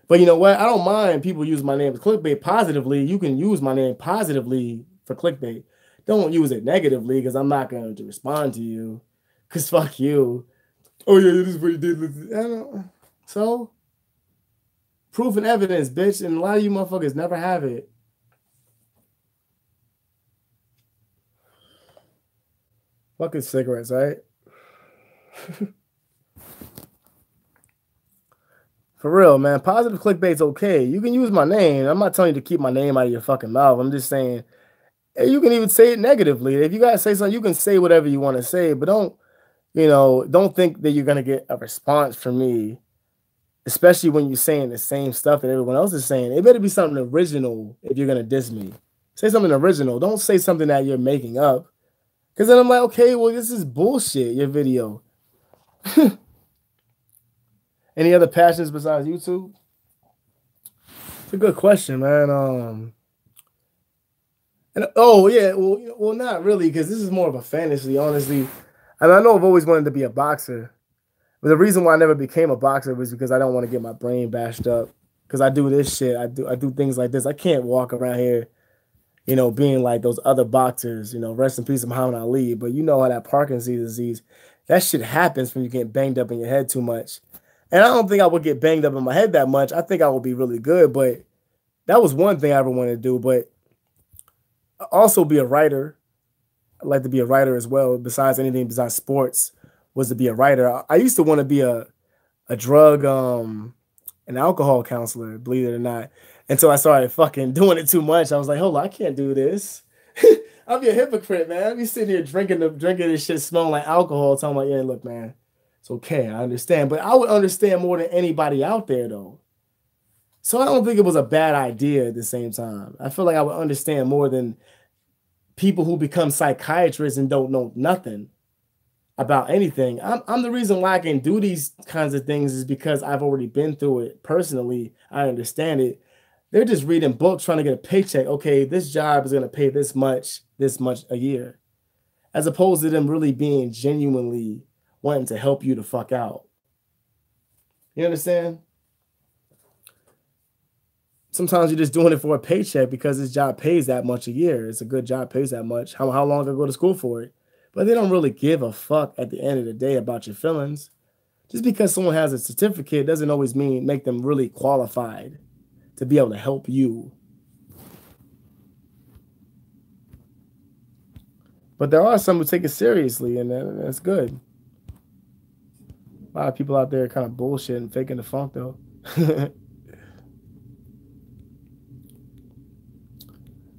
But you know what? I don't mind people using my name as clickbait positively. You can use my name positively for clickbait. Don't use it negatively because I'm not going to respond to you. Because fuck you. Oh, yeah, this is what he did. So, proof and evidence, bitch. And a lot of you motherfuckers never have it. Fucking cigarettes, right? For real, man. Positive clickbait's okay. You can use my name. I'm not telling you to keep my name out of your fucking mouth. I'm just saying, you can even say it negatively. If you gotta say something, you can say whatever you want to say, but don't think that you're gonna get a response from me, especially when you're saying the same stuff that everyone else is saying. It better be something original if you're gonna diss me. Say something original. Don't say something that you're making up. Because then I'm like, okay, well, this is bullshit, your video. Any other passions besides YouTube? It's a good question, man. Oh, yeah, well, not really, because this is more of a fantasy, honestly. And I know I've always wanted to be a boxer. But the reason why I never became a boxer was because I don't want to get my brain bashed up. Because I do this shit. I do things like this. I can't walk around here, being like those other boxers, rest in peace, Muhammad Ali. But you know how that Parkinson's disease, that shit happens when you get banged up in your head too much. And I don't think I would get banged up in my head that much. I think I would be really good. But that was one thing I ever wanted to do. But also be a writer. I'd like to be a writer as well. Besides anything besides sports, was to be a writer. I used to want to be a drug and alcohol counselor, believe it or not. Until I started fucking doing it too much. I was like, hold on, I can't do this. I'll be a hypocrite, man. I'll be sitting here drinking this shit smelling like alcohol, telling like, yeah, look, man, it's okay. I understand. But I would understand more than anybody out there, though. So I don't think it was a bad idea at the same time. I feel like I would understand more than people who become psychiatrists and don't know nothing about anything. I'm the reason why I can do these kinds of things is because I've already been through it personally. I understand it. They're just reading books, trying to get a paycheck. Okay, this job is going to pay this much a year. As opposed to them really being genuinely wanting to help you the fuck out. You understand? Sometimes you're just doing it for a paycheck because this job pays that much a year. It's a good job, pays that much. How long I go to school for it? But they don't really give a fuck at the end of the day about your feelings. Just because someone has a certificate doesn't always make them really qualified to be able to help you. But there are some who take it seriously, and that's good. A lot of people out there kind of bullshit and faking the funk, though.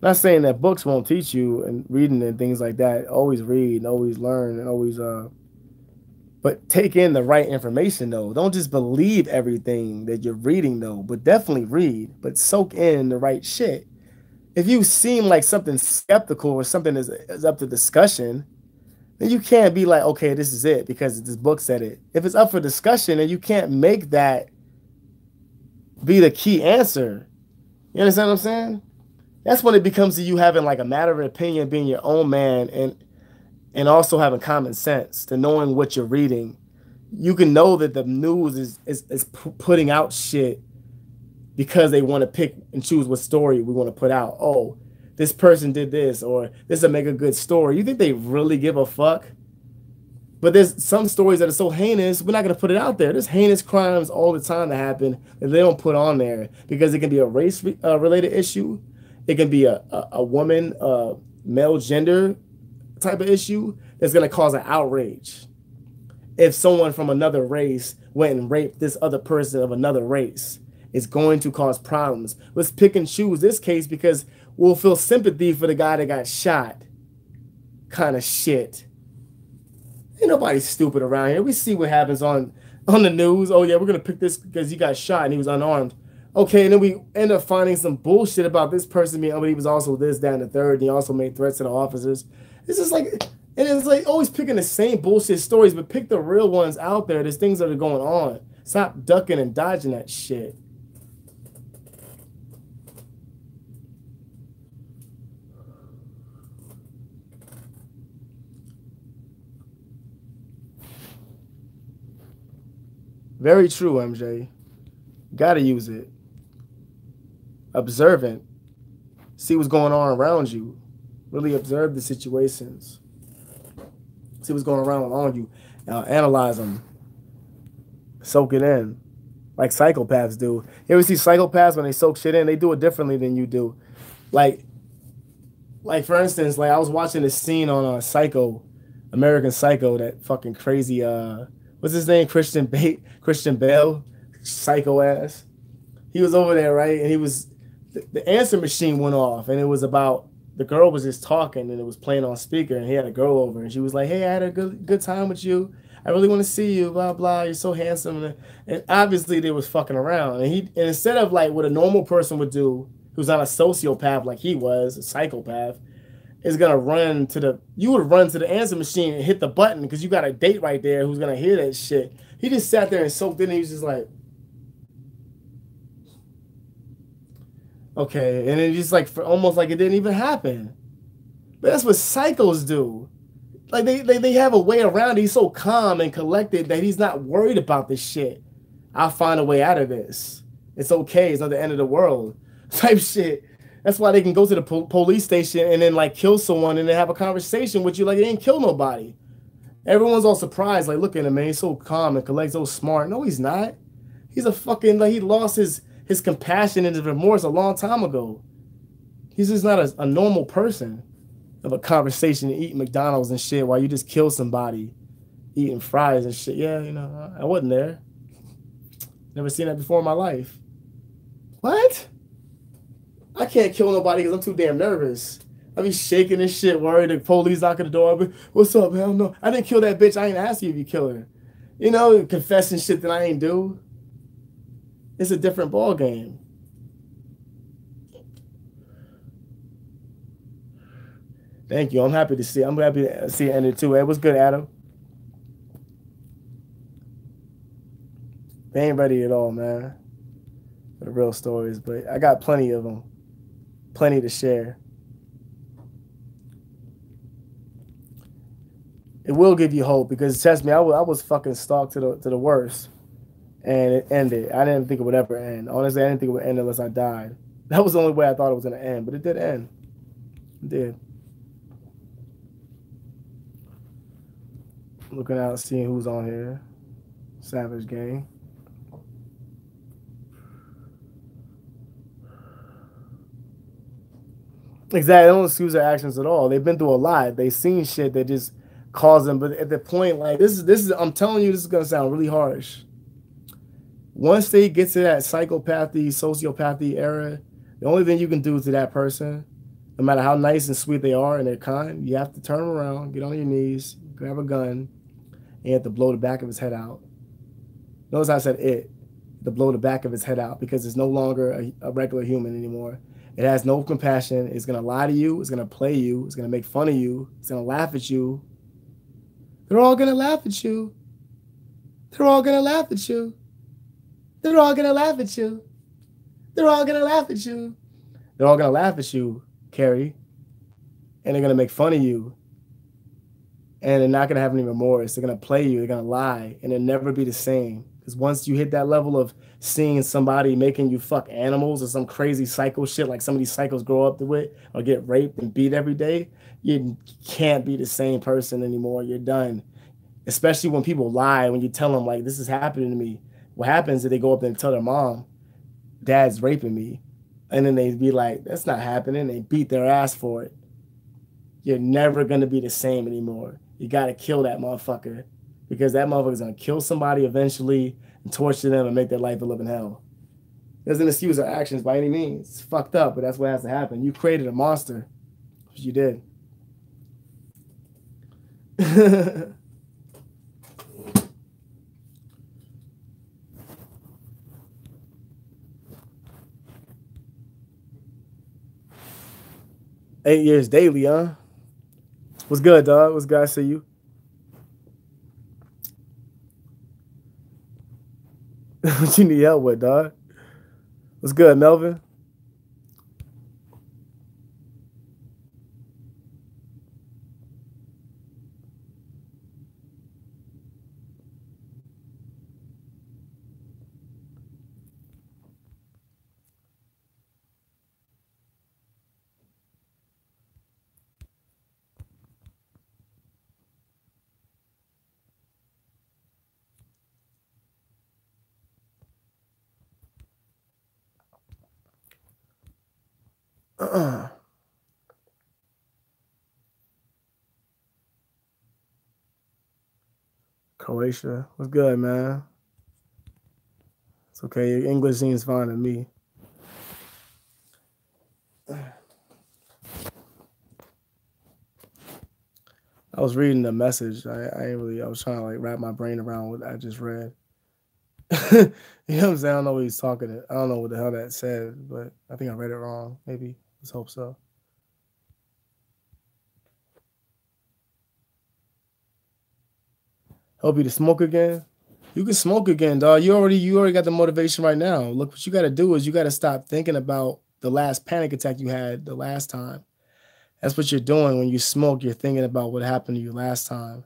Not saying that books won't teach you and reading and things like that. Always read and always learn and always but take in the right information though. Don't just believe everything that you're reading though, but definitely read, but soak in the right shit. If you seem like something skeptical or something is up to discussion, then you can't be like, okay, this is it because this book said it. If it's up for discussion and you can't make that be the key answer, you understand what I'm saying? That's when it becomes to you having like a matter of opinion, being your own man, and also having common sense to knowing what you're reading. You can know that the news is putting out shit because they want to pick and choose what story we want to put out. Oh, this person did this, or this will make a good story. You think they really give a fuck? But there's some stories that are so heinous, we're not going to put it out there. There's heinous crimes all the time that happen that they don't put on there because it can be a race-related issue. It can be a woman, male gender type of issue that's going to cause an outrage. if someone from another race went and raped this other person of another race. It's going to cause problems. Let's pick and choose this case because we'll feel sympathy for the guy that got shot. Kind of shit. Ain't nobody stupid around here. We see what happens on the news. Oh yeah, we're gonna pick this because he got shot and he was unarmed. Okay, and then we end up finding some bullshit about this person being, oh, but he was also this, that, and the third. And he also made threats to the officers. It's just like, and it's like always picking the same bullshit stories, but pick the real ones out there. There's things that are going on. Stop ducking and dodging that shit. Very true, MJ. Gotta use it. Observant. See what's going on around you. Really observe the situations. See what's going around you. Analyze them. Soak it in. Like psychopaths do. You ever see psychopaths when they soak shit in? They do it differently than you do. Like for instance, like I was watching this scene on Psycho, American Psycho, that fucking crazy what's his name? Christian Bale, psycho ass. He was over there, right? And he was the answer machine went off, and it was about the girl was just talking, and it was playing on speaker, and he had a girl over, and she was like, "Hey, I had a good time with you. I really want to see you. Blah blah. You're so handsome." And obviously they was fucking around, and instead of like what a normal person would do, who's not a sociopath like he was, a psychopath, is gonna run to the. You would run to the answer machine and hit the button because you got a date right there who's gonna hear that shit. He just sat there and soaked in. And he was just like. Okay, and it just like for almost like it didn't even happen. But that's what psychos do. Like they have a way around it. He's so calm and collected that he's not worried about this shit. I'll find a way out of this. It's okay. It's not the end of the world. Type shit. That's why they can go to the police station and then like kill someone and then have a conversation with you like they didn't kill nobody. Everyone's all surprised. Like, look at him, man. He's so calm and collected, so smart. No, he's not. He's a fucking like he lost his compassion and his remorse a long time ago. He's just not a normal person of a conversation and eating McDonald's and shit while you just kill somebody eating fries and shit. Yeah, you know, I wasn't there. Never seen that before in my life. What? I can't kill nobody because I'm too damn nervous. I be shaking and shit, worried the police knocking the door. But what's up, hell no. I didn't kill that bitch. I ain't ask you if you kill her. You know, confessing shit that I ain't do. It's a different ball game. Thank you. I'm happy to see it ended too. Hey, what's good, Adam? They ain't ready at all, man. For the real stories, but I got plenty of them. Plenty to share. It will give you hope because trust me, I was fucking stalked to the worst. And it ended. I didn't think it would ever end. Honestly, I didn't think it would end unless I died. That was the only way I thought it was going to end, but it did end. It did. Looking out, seeing who's on here. Savage Gang. Exactly. They don't excuse their actions at all. They've been through a lot. They've seen shit that just caused them. But at the point, like this is. I'm telling you, this is gonna sound really harsh. Once they get to that psychopathy, sociopathy era, the only thing you can do to that person, no matter how nice and sweet they are and they're kind, you have to turn them around, get on your knees, grab a gun, and you have to blow the back of his head out. Notice I said it. To blow the back of his head out because it's no longer a regular human anymore. It has no compassion. It's going to lie to you. It's going to play you. It's going to make fun of you. It's going to laugh at you. They're all going to laugh at you. They're all going to laugh at you. They're all going to laugh at you. They're all going to laugh at you. They're all going to laugh at you, Carrie. And they're going to make fun of you. And they're not going to have any remorse. They're going to play you. They're going to lie. And it'll never be the same. Because once you hit that level of seeing somebody making you fuck animals or some crazy psycho shit like some of these psychos grow up with or get raped and beat every day, you can't be the same person anymore. You're done. Especially when people lie, when you tell them, like, this is happening to me. What happens is they go up and tell their mom, dad's raping me. And then they be like, that's not happening. They beat their ass for it. You're never going to be the same anymore. You got to kill that motherfucker. because that motherfucker's gonna kill somebody eventually and torture them and make their life a living hell. Doesn't excuse our actions by any means. It's fucked up, but that's what has to happen. You created a monster. You did. 8 years daily, huh? What's good, dog? What's good? I see you. What you need help with, dog? What's good, Melvin? Croatia. What's good, man? It's okay. Your English seems fine to me. I was reading the message. I ain't really. I was trying to like wrap my brain around what I just read. You know what I'm saying? I don't know what he's talking. I don't know what the hell that said, but I think I read it wrong. Maybe. Let's hope so. Help you to smoke again. You can smoke again, dog. You already got the motivation right now. Look, what you got to do is you got to stop thinking about the last panic attack you had the last time. That's what you're doing when you smoke. You're thinking about what happened to you last time,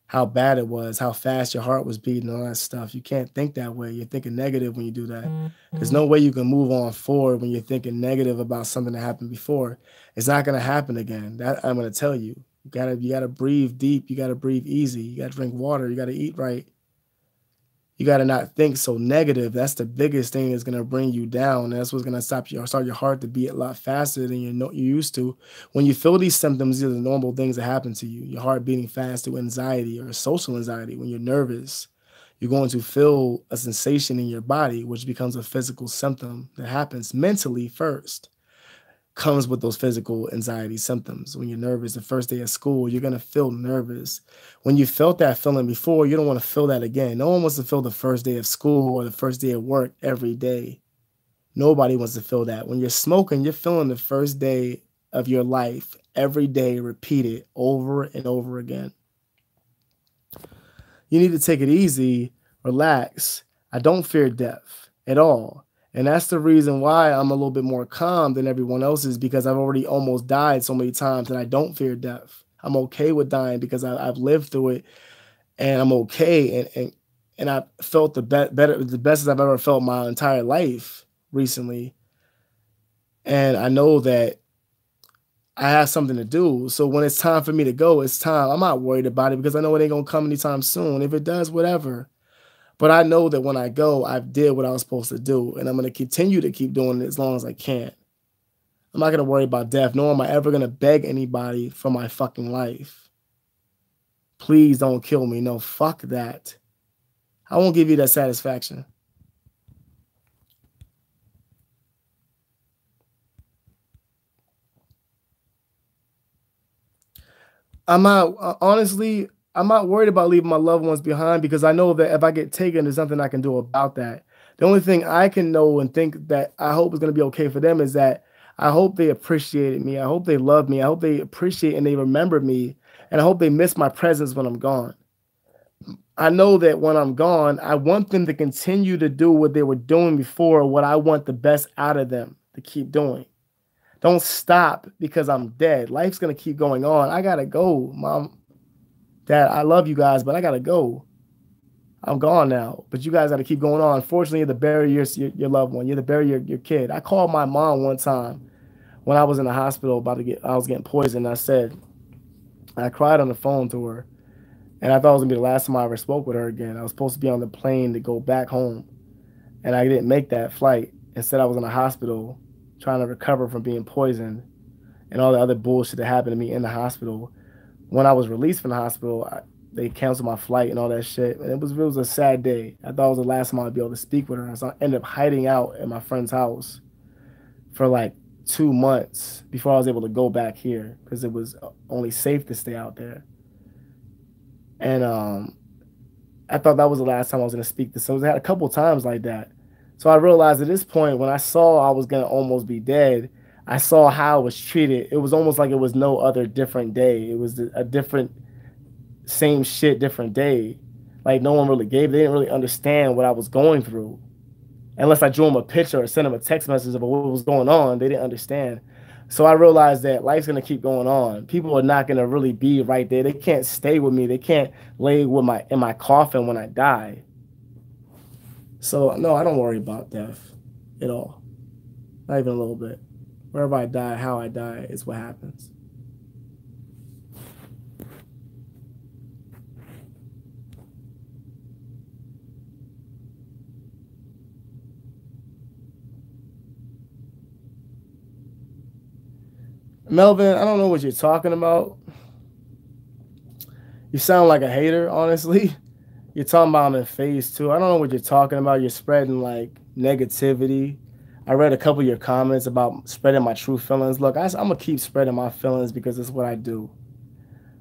how bad it was, how fast your heart was beating, all that stuff. You can't think that way. You're thinking negative when you do that. There's no way you can move on forward when you're thinking negative about something that happened before. It's not going to happen again. That I'm going to tell you. You gotta breathe deep. You gotta breathe easy. You gotta drink water. You gotta eat right. You gotta not think so negative. That's the biggest thing that's gonna bring you down. That's what's gonna start your heart to beat a lot faster than you used to. When you feel these symptoms, these are the normal things that happen to you. Your heart beating fast through anxiety or social anxiety. When you're nervous, you're going to feel a sensation in your body, which becomes a physical symptom that happens mentally first. Comes with those physical anxiety symptoms. When you're nervous, the first day of school, you're going to feel nervous. When you felt that feeling before, you don't want to feel that again. No one wants to feel the first day of school or the first day of work every day. Nobody wants to feel that. When you're smoking, you're feeling the first day of your life every day, repeated over and over again. You need to take it easy, relax. I don't fear death at all. And that's the reason why I'm a little bit more calm than everyone else is, because I've already almost died so many times and I don't fear death. I'm okay with dying because I've lived through it and I'm okay. And I felt the best as I've ever felt my entire life recently. And I know that I have something to do. So when it's time for me to go, it's time. I'm not worried about it because I know it ain't gonna come anytime soon. If it does, whatever. But I know that when I go, I've did what I was supposed to do, and I'm going to continue to keep doing it as long as I can. I'm not going to worry about death, nor am I ever going to beg anybody for my fucking life. Please don't kill me. No, fuck that. I won't give you that satisfaction. I'm not, honestly, I'm not worried about leaving my loved ones behind because I know that if I get taken, there's nothing I can do about that. The only thing I can know and think that I hope is going to be okay for them is that I hope they appreciated me. I hope they love me. I hope they appreciate and they remember me. And I hope they miss my presence when I'm gone. I know that when I'm gone, I want them to continue to do what they were doing before, what I want the best out of them to keep doing. Don't stop because I'm dead. Life's going to keep going on. I got to go, Mom. Dad, I love you guys, but I gotta go. I'm gone now, but you guys got to keep going on. Unfortunately, you're to bury your loved one. You're to bury your kid. I called my mom one time when I was in the hospital I was getting poisoned. I cried on the phone to her, and I thought it was gonna be the last time I ever spoke with her again. I was supposed to be on the plane to go back home, and I didn't make that flight. Instead, I was in the hospital trying to recover from being poisoned and all the other bullshit that happened to me in the hospital. When I was released from the hospital, they canceled my flight and all that shit. And it was a sad day. I thought it was the last time I'd be able to speak with her. So I ended up hiding out at my friend's house for like 2 months before I was able to go back here because it was only safe to stay out there. And I thought that was the last time I was gonna speak to someone. I had a couple times like that. So I realized at this point, when I saw I was gonna almost be dead, I saw how I was treated. It was almost like it was no other different day. It was a different, same shit, different day. Like no one really gave. They didn't really understand what I was going through, unless I drew them a picture or sent them a text message about what was going on. They didn't understand. So I realized that life's gonna keep going on. People are not gonna really be right there. They can't stay with me. They can't lay with my in my coffin when I die. So no, I don't worry about death at all. Not even a little bit. Wherever I die, how I die is what happens. Melvin, I don't know what you're talking about. You sound like a hater, honestly. You're talking about I'm in phase two. I don't know what you're talking about. You're spreading like negativity. I read a couple of your comments about spreading my true feelings. Look, I'm gonna keep spreading my feelings because it's what I do.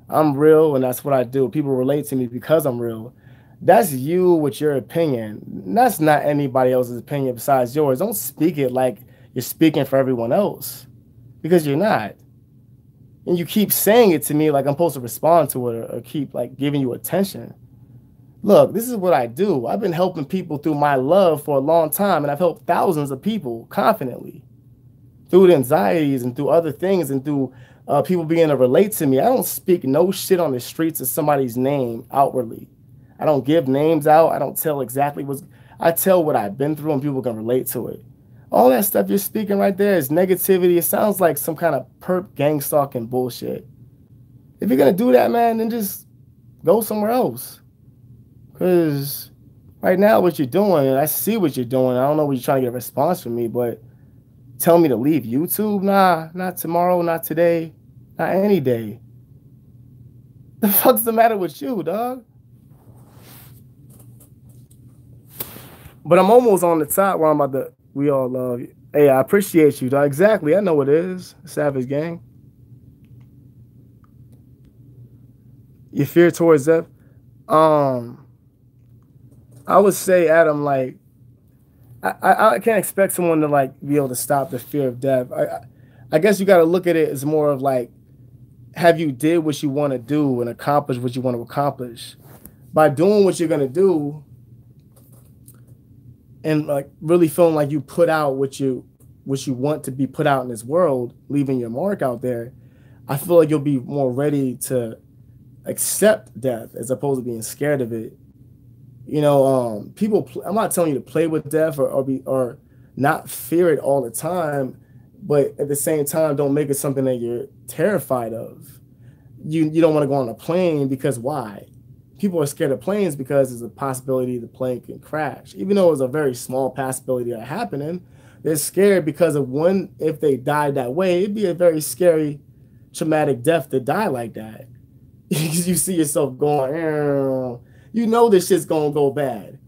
I'm real, and that's what I do. People relate to me because I'm real. That's you with your opinion. That's not anybody else's opinion besides yours. Don't speak it like you're speaking for everyone else because you're not. And you keep saying it to me like I'm supposed to respond to it or keep like giving you attention. Look, this is what I do. I've been helping people through my love for a long time, and I've helped thousands of people confidently through the anxieties and through other things and through people being able to relate to me. I don't speak no shit on the streets of somebody's name outwardly. I don't give names out. I don't tell exactly what's. I tell what I've been through, and people can relate to it. All that stuff you're speaking right there is negativity. It sounds like some kind of perp gang stalking bullshit. If you're gonna do that, man, then just go somewhere else. Cause right now what you're doing, and I see what you're doing. I don't know what you're trying to get a response from me, but tell me to leave YouTube? Nah, not tomorrow, not today, not any day. The fuck's the matter with you, dog? But I'm almost on the top where I'm about to. We all love you. Hey, I appreciate you, dog. Exactly. I know it is. Savage Gang. Your fear towards death. I would say, Adam, like, I can't expect someone to like be able to stop the fear of death. I guess you got to look at it as more of like, have you did what you want to do and accomplished what you want to accomplish? By doing what you're gonna do, and like really feeling like you put out what you want to be put out in this world, leaving your mark out there, I feel like you'll be more ready to accept death as opposed to being scared of it. You know, people. I'm not telling you to play with death or not fear it all the time, but at the same time, don't make it something that you're terrified of. You don't want to go on a plane because why? People are scared of planes because there's a possibility the plane can crash. Even though it's a very small possibility of happening, they're scared because of if they died that way, it'd be a very scary, traumatic death to die like that. You see yourself going, you know this shit's gonna go bad.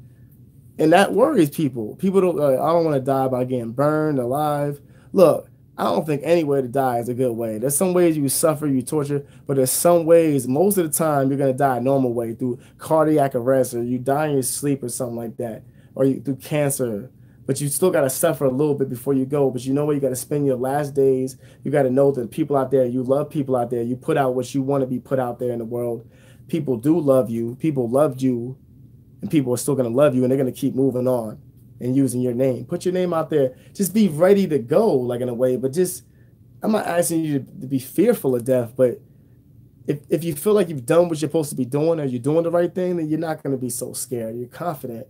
And that worries people. People don't, I don't want to die by getting burned alive. Look, I don't think any way to die is a good way. There's some ways you suffer, you torture, but there's some ways, most of the time, you're going to die a normal way through cardiac arrest or you die in your sleep or something like that, or through cancer. But you still got to suffer a little bit before you go. But you know what? You got to spend your last days. You got to know that people out there, you love people out there. You put out what you want to be put out there in the world. People do love you. People loved you. And people are still going to love you. And they're going to keep moving on and using your name. Put your name out there. Just be ready to go, like in a way. But just, I'm not asking you to be fearful of death. But if you feel like you've done what you're supposed to be doing or you're doing the right thing, then you're not going to be so scared. You're confident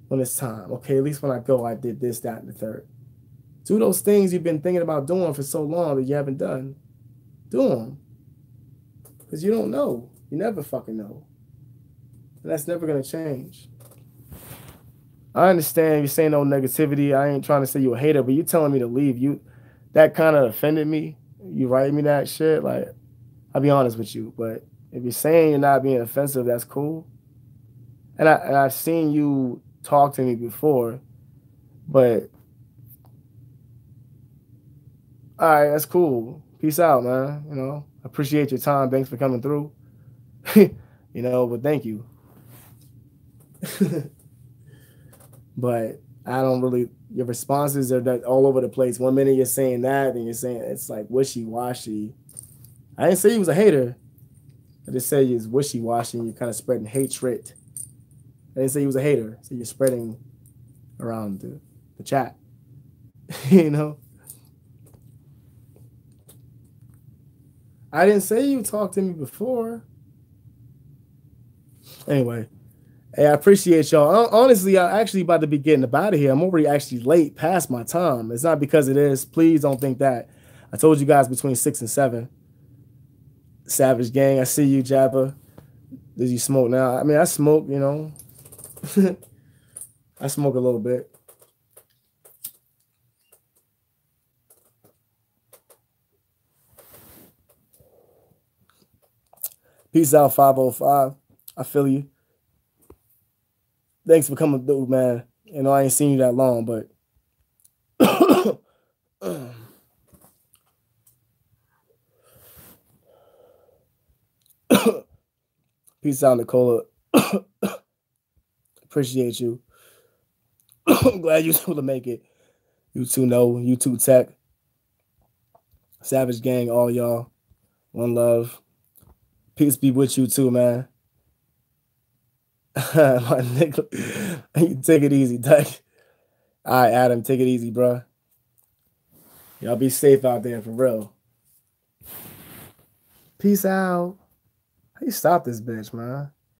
when it's time. Okay, at least when I go, I did this, that, and the third. Do those things you've been thinking about doing for so long that you haven't done. Do them. Because you don't know. You never fucking know. And that's never going to change. I understand you're saying no negativity. I ain't trying to say you're a hater, but you telling me to leave. That kind of offended me. You writing me that shit. Like, I'll be honest with you, but If you're saying you're not being offensive, that's cool. And I've seen you talk to me before, but all right, that's cool. Peace out, man. You know, appreciate your time. Thanks for coming through. You know, but thank you. But I don't really. Your responses are that all over the place. One minute you're saying that, then you're saying it's like wishy washy. I didn't say he was a hater. I just said he's wishy washy. You're kind of spreading hatred. I didn't say he was a hater. So you're spreading around the chat. You know. I didn't say you talked to me before. Anyway. Hey, I appreciate y'all. Honestly, I'm actually about to be getting up out of here. I'm already actually late past my time. It's not because it is. Please don't think that. I told you guys between 6 and 7. Savage Gang, I see you, Jabba. Did you smoke now? I mean, I smoke, you know. I smoke a little bit. Peace out, 505. I feel you. Thanks for coming through, man. You know, I ain't seen you that long, but peace out, Nicola. Appreciate you. I'm glad you was able to make it. You two know, you two tech. Savage Gang, all y'all. One love. Peace be with you too, man. My nigga, you take it easy, Doug. All right, Adam, take it easy, bro. Y'all be safe out there for real. Peace out. How you stop this bitch, man?